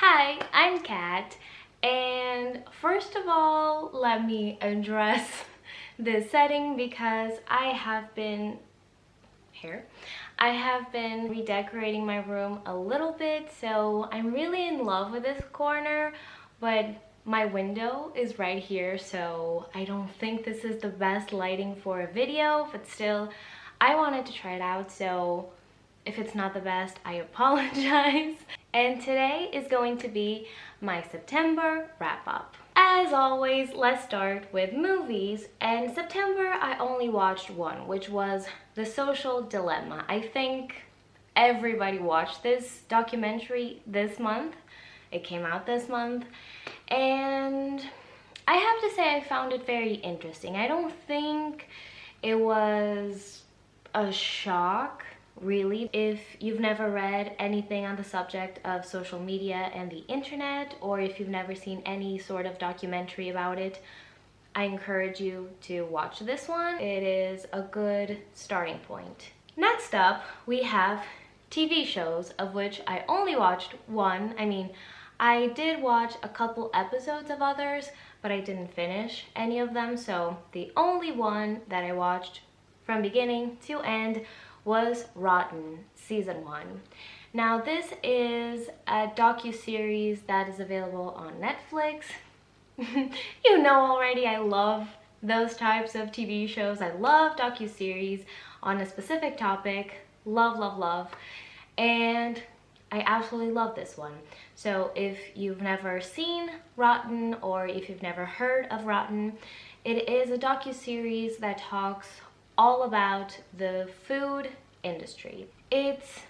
Hi, I'm Kat, and first of all, let me address this setting because I have been redecorating my room a little bit, so I'm really in love with this corner, but my window is right here, so I don't think this is the best lighting for a video, but still, I wanted to try it out, so if it's not the best, I apologize. And today is going to be my September wrap-up. As always, let's start with movies. And September, I only watched one, which was The Social Dilemma. I think everybody watched this documentary this month. It came out this month. And I have to say I found it very interesting. I don't think it was a shock, really. If you've never read anything on the subject of social media and the internet, or if you've never seen any sort of documentary about it, I encourage you to watch this one. It is a good starting point. Next up, we have TV shows, of which I only watched one. I did watch a couple episodes of others, but I didn't finish any of them, so the only one that I watched from beginning to end was Rotten Season 1. Now this is a docu-series that is available on Netflix. You know already, I love those types of TV shows. I love docu-series on a specific topic. Love, love, love. And I absolutely love this one. So if you've never seen Rotten, or if you've never heard of Rotten, it is a docu-series that talks all about the food industry. It's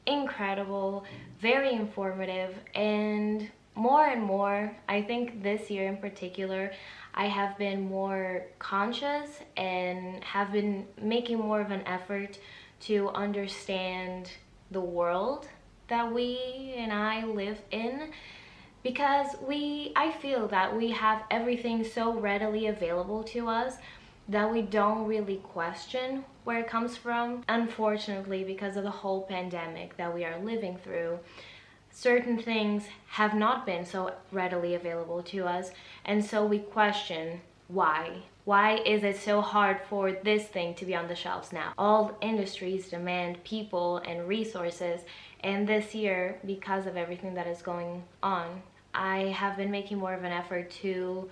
incredible, very informative, and more, I think this year in particular, I have been more conscious and have been making more of an effort to understand the world that we and I live in, because I feel that we have everything so readily available to us that we don't really question where it comes from. Unfortunately, because of the whole pandemic that we are living through, certain things have not been so readily available to us, and so we question why. Why is it so hard for this thing to be on the shelves now? All industries demand people and resources, and this year, because of everything that is going on, I have been making more of an effort to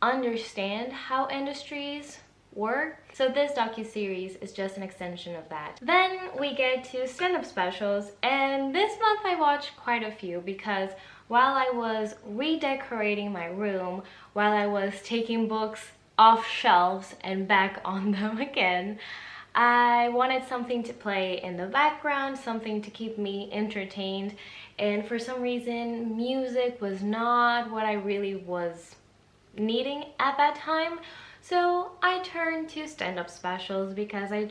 understand how industries work. So this docu-series is just an extension of that. Then we get to stand-up specials, and this month I watched quite a few because while I was redecorating my room, while I was taking books off shelves and back on them again, I wanted something to play in the background, something to keep me entertained, and for some reason music was not what I really was needing at that time, so I turned to stand-up specials because I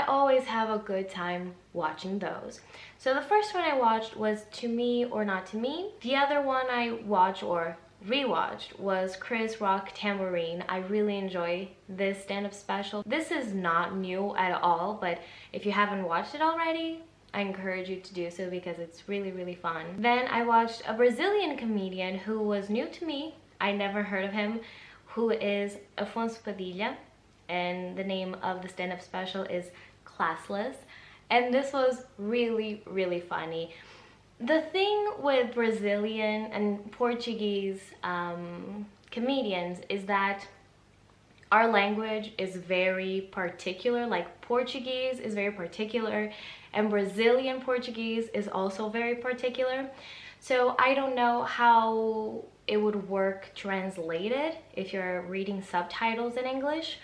always have a good time watching those. So the first one I watched was To Me or Not to Me. The other one I watched or rewatched was Chris Rock Tambourine. I really enjoy this stand-up special. This is not new at all, but if you haven't watched it already, I encourage you to do so because it's really, really fun. Then I watched a Brazilian comedian who was new to me. I never heard of him, who is Afonso Padilha, and the name of the stand-up special is Classless, and this was really, really funny. The thing with Brazilian and Portuguese comedians is that our language is very particular. Like, Portuguese is very particular, and Brazilian Portuguese is also very particular. So I don't know how it would work translated if you're reading subtitles in English,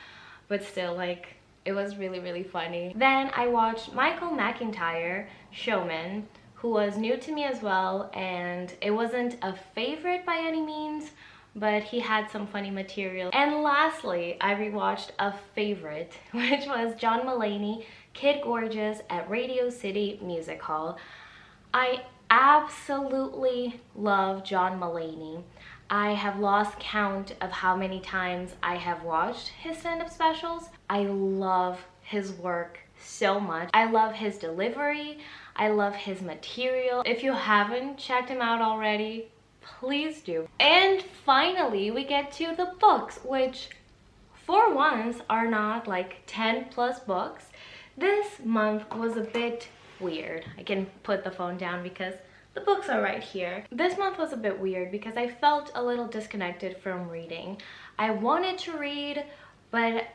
but still, like, it was really, really funny. Then I watched Michael McIntyre, Showman, who was new to me as well, and it wasn't a favorite by any means, but he had some funny material. And lastly, I rewatched a favorite, which was John Mulaney, Kid Gorgeous at Radio City Music Hall. I absolutely love John Mulaney. I have lost count of how many times I have watched his stand-up specials. I love his work so much. I love his delivery. I love his material. If you haven't checked him out already, please do. And finally, we get to the books, which for once are not like 10 plus books. This month was a bit weird. I can put the phone down because the books are right here. This month was a bit weird because I felt a little disconnected from reading. I wanted to read, but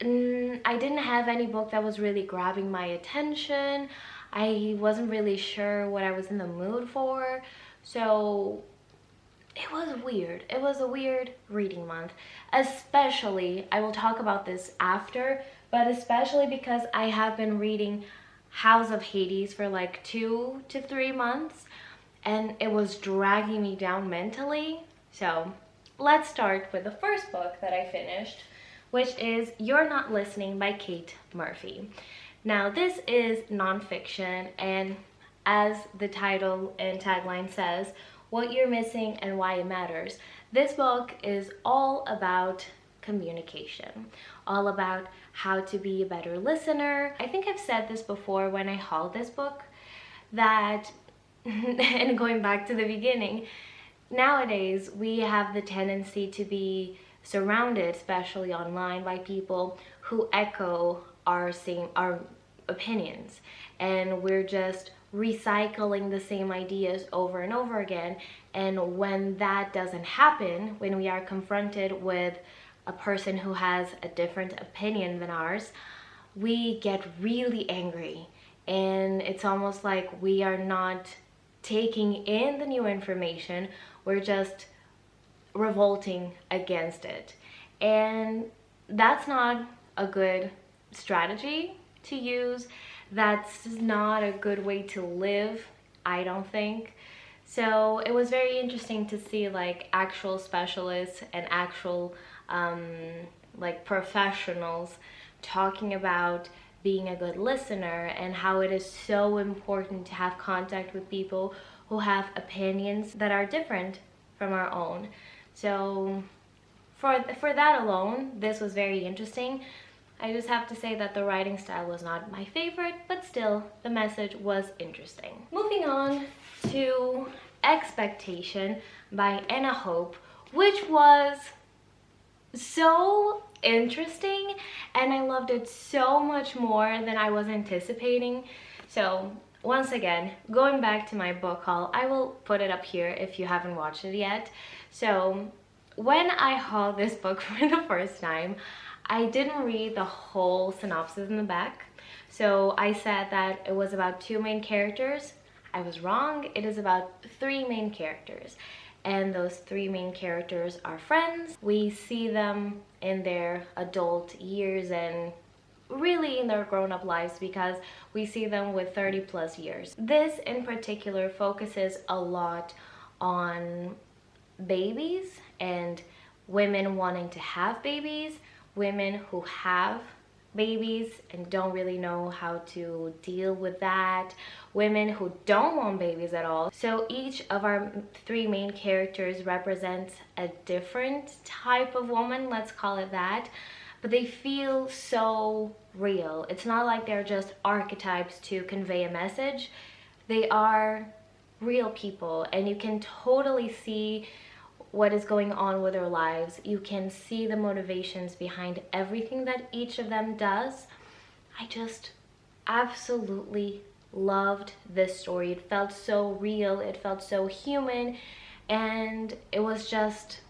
I didn't have any book that was really grabbing my attention. I wasn't really sure what I was in the mood for. So it was weird. It was a weird reading month. Especially, I will talk about this after, but especially because I have been reading House of Hades for like 2 to 3 months, and it was dragging me down mentally. So let's start with the first book that I finished, which is You're Not Listening by Kate Murphy. Now this is nonfiction, and as the title and tagline says, what you're missing and why it matters. This book is all about communication, all about how to be a better listener. I think I've said this before when I hauled this book, that, and going back to the beginning, nowadays we have the tendency to be surrounded, especially online, by people who echo our opinions, and we're just recycling the same ideas over and over again. And when that doesn't happen, when we are confronted with a person who has a different opinion than ours, we get really angry, and it's almost like we are not taking in the new information, we're just revolting against it. And that's not a good strategy to use. That's not a good way to live, I don't think. So it was very interesting to see like actual specialists and actual like professionals talking about being a good listener and how it is so important to have contact with people who have opinions that are different from our own. So for that alone, this was very interesting. I just have to say that the writing style was not my favorite, but still, the message was interesting. Moving on to Expectation by Anna Hope, which was so interesting, and I loved it so much more than I was anticipating. So once again, going back to my book haul, I will put it up here if you haven't watched it yet. So when I hauled this book for the first time, I didn't read the whole synopsis in the back. So I said that it was about 2 main characters. I was wrong. It is about 3 main characters. And those 3 main characters are friends. We see them in their adult years and really in their grown-up lives because we see them with 30 plus years. This in particular focuses a lot on babies and women wanting to have babies, women who have babies and don't really know how to deal with that, women who don't want babies at all. So each of our 3 main characters represents a different type of woman, let's call it that, but they feel so real. It's not like they're just archetypes to convey a message. They are real people, and you can totally see what is going on with their lives. You can see the motivations behind everything that each of them does. I just absolutely loved this story. It felt so real, it felt so human, and it was just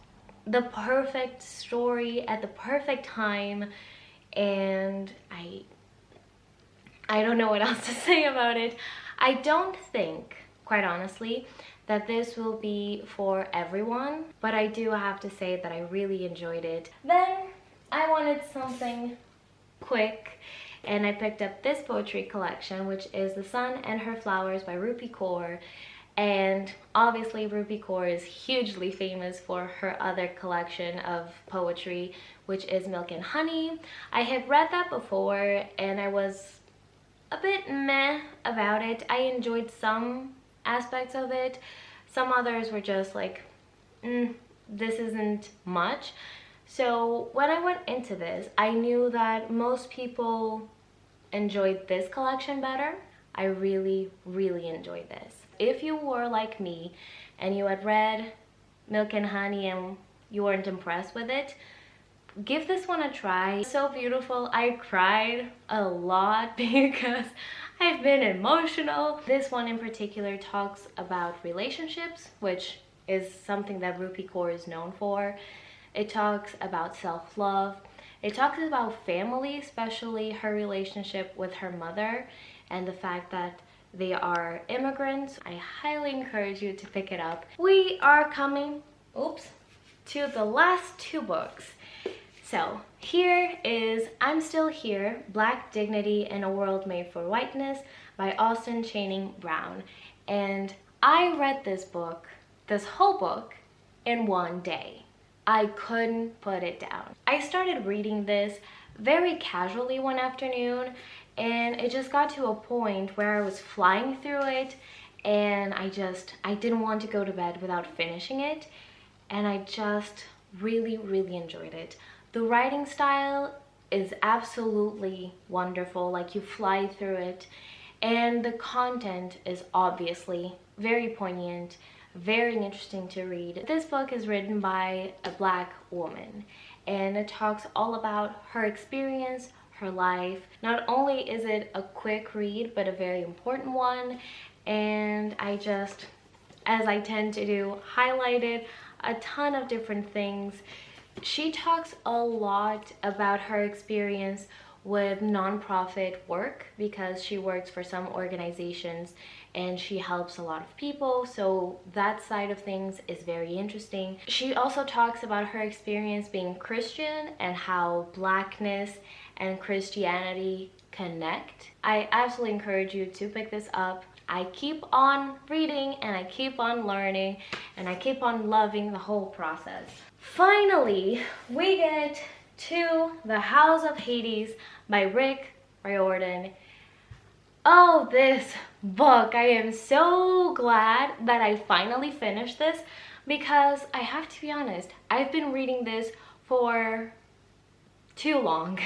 the perfect story at the perfect time. And I don't know what else to say about it. I don't think, quite honestly, that this will be for everyone, but I do have to say that I really enjoyed it. Then I wanted something quick, and I picked up this poetry collection, which is The Sun and Her Flowers by Rupi Kaur. And obviously Rupi Kaur is hugely famous for her other collection of poetry, which is Milk and Honey. I had read that before and I was a bit meh about it. I enjoyed some aspects of it. Some others were just like, this isn't much. So when I went into this, I knew that most people enjoyed this collection better. I really, really enjoyed this. If you were like me and you had read Milk and Honey and you weren't impressed with it, give this one a try. It's so beautiful. I cried a lot because I've been emotional. This one in particular talks about relationships, which is something that Rupi Kaur is known for. It talks about self-love. It talks about family, especially her relationship with her mother and the fact that they are immigrants. I highly encourage you to pick it up. We are coming, to the last two books. So here is I'm Still Here, Black Dignity in a World Made for Whiteness by Austin Channing Brown. And I read this book, this whole book, in one day. I couldn't put it down. I started reading this very casually one afternoon, and it just got to a point where I was flying through it, and I didn't want to go to bed without finishing it, and I just really, really enjoyed it. The writing style is absolutely wonderful, like you fly through it, and the content is obviously very poignant, very interesting to read. This book is written by a Black woman, and it talks all about her experience, her life. Not only is it a quick read, but a very important one, and I just, as I tend to do, highlighted a ton of different things. She talks a lot about her experience with nonprofit work because she works for some organizations and she helps a lot of people, so that side of things is very interesting. She also talks about her experience being Christian and how Blackness and Christianity connect. I absolutely encourage you to pick this up. I keep on reading and I keep on learning and I keep on loving the whole process. Finally, we get to The House of Hades by Rick Riordan. Oh, this book. I am so glad that I finally finished this because I have to be honest, I've been reading this for too long,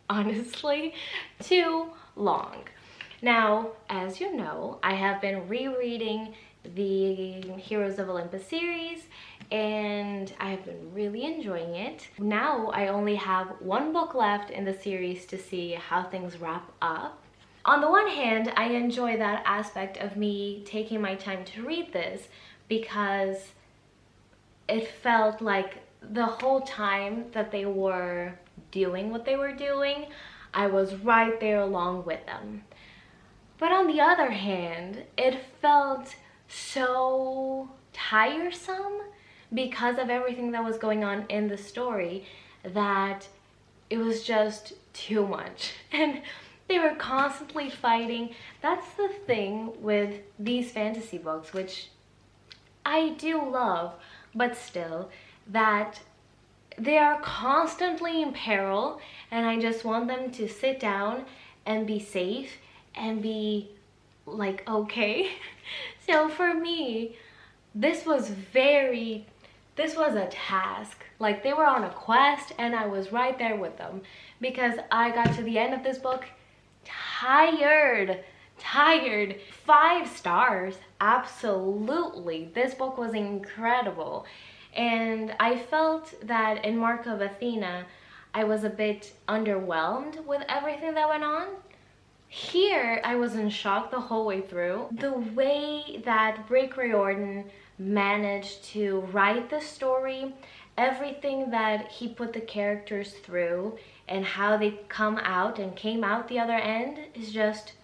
honestly, too long. Now, as you know, I have been rereading the Heroes of Olympus series and I have been really enjoying it. Now I only have one book left in the series to see how things wrap up. On the one hand, I enjoy that aspect of me taking my time to read this because it felt like the whole time that they were doing what they were doing, I was right there along with them. But on the other hand, it felt so tiresome because of everything that was going on in the story that it was just too much. And they were constantly fighting. That's the thing with these fantasy books, which I do love, but still, that they are constantly in peril and I just want them to sit down and be safe and be like okay. So for me, this was a task. Like they were on a quest and I was right there with them because I got to the end of this book tired. 5 stars, absolutely. This book was incredible. And I felt that in Mark of Athena, I was a bit underwhelmed with everything that went on. Here, I was in shock the whole way through. The way that Rick Riordan managed to write the story, everything that he put the characters through, and how they come out and came out the other end is just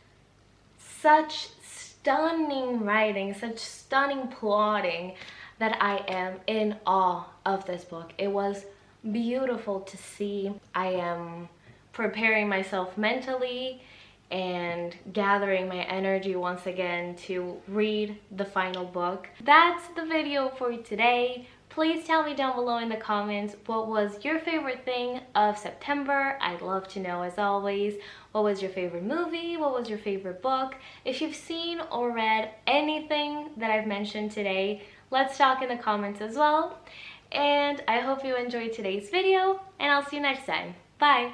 such stunning writing, such stunning plotting that I am in awe of this book. It was beautiful to see. I am preparing myself mentally and gathering my energy once again to read the final book. That's the video for today. Please tell me down below in the comments what was your favorite thing of September. I'd love to know, as always. What was your favorite movie? What was your favorite book? If you've seen or read anything that I've mentioned today, let's talk in the comments as well. And I hope you enjoyed today's video, and I'll see you next time. Bye!